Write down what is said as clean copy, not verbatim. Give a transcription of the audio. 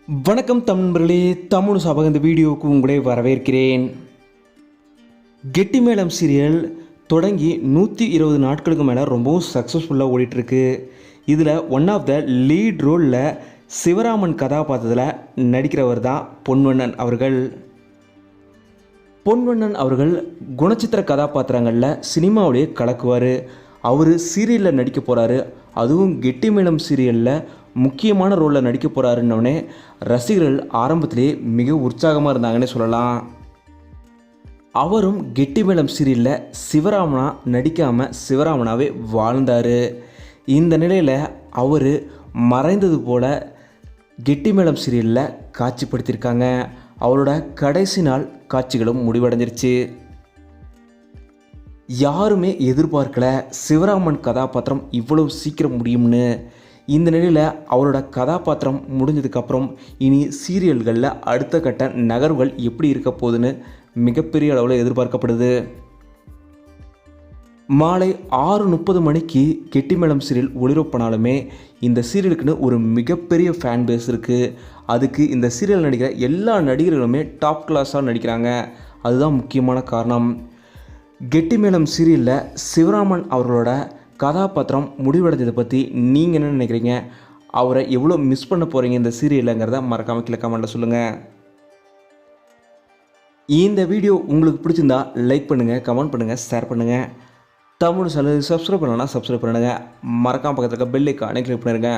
வணக்கம் தமிழர்களே, தமிழ் சபக இந்த வீடியோவுக்கு உங்களை வரவேற்கிறேன். கெட்டிமேளம் சீரியல் தொடங்கி 120 நாட்களுக்கு மேலே ரொம்பவும் சக்ஸஸ்ஃபுல்லாக ஓடிட்டுருக்கு. இதில் ஒன் ஆஃப் த லீட் ரோலில் சிவராமன் கதாபாத்திரத்தில் நடிக்கிறவர் தான் பொன்வண்ணன் அவர்கள். பொன்வண்ணன் அவர்கள் குணச்சித்திர கதாபாத்திரங்களில் சினிமாவிலேயே கலக்குவார். அவர் சீரியலில் நடிக்க போகிறாரு, அதுவும் கெட்டிமேளம் சீரியலில் முக்கியமான ரோலில் நடிக்க போகிறாருன்னொடனே ரசிகர்கள் ஆரம்பத்திலே மிக உற்சாகமாக இருந்தாங்கன்னே சொல்லலாம். அவரும் கெட்டிமேளம் சீரியலில் சிவராமனாக நடிக்காமல் சிவராமனாகவே வாழ்ந்தார். இந்த நிலையில் அவர் மறைந்தது போல் கெட்டிமேளம் சீரியலில் காட்சிப்படுத்தியிருக்காங்க. அவரோட கடைசி நாள் காட்சிகளும் முடிவடைஞ்சிருச்சு. யாருமே எதிர்பார்க்கல சிவராமன் கதாபாத்திரம் இவ்வளவு சீக்கிரம் முடியும்னு. இந்த நிலையில் அவரோட கதாபாத்திரம் முடிஞ்சதுக்கப்புறம் இனி சீரியல்களில் அடுத்த கட்ட நகர்வுகள் எப்படி இருக்க போகுதுன்னு மிகப்பெரிய அளவில் எதிர்பார்க்கப்படுது. மாலை 6:30 மணிக்கு கெட்டிமேளம் சீரியல் ஒளிபரப்பானாலுமே இந்த சீரியலுக்குன்னு ஒரு மிகப்பெரிய ஃபேன் பேஸ் இருக்குது. அதுக்கு இந்த சீரியல் நடிக்கிற எல்லா நடிகர்களுமே டாப் கிளாஸாக நடிக்கிறாங்க. அதுதான் முக்கியமான காரணம். கெட்டிமேளம் சீரியலில் சிவராமன் அவர்களோட கதாபாத்திரம் முடிவடைஞ்சதை பற்றி நீங்கள் என்ன நினைக்கிறீங்க? அவரை எவ்வளோ மிஸ் பண்ண போகிறீங்க இந்த சீரியலுங்கிறத மறக்காமல் கீழே கமெண்ட்டில் சொல்லுங்கள். இந்த வீடியோ உங்களுக்கு பிடிச்சிருந்தா லைக் பண்ணுங்கள், கமெண்ட் பண்ணுங்கள், ஷேர் பண்ணுங்கள். தமிழ் சேனல் சப்ஸ்கிரைப் பண்ணலன்னா சப்ஸ்கிரைப் பண்ணுங்கள். மறக்காமல் பக்கத்தில் இருக்க பெல் ஐக்கானை கிளிக் பண்ணிடுங்க.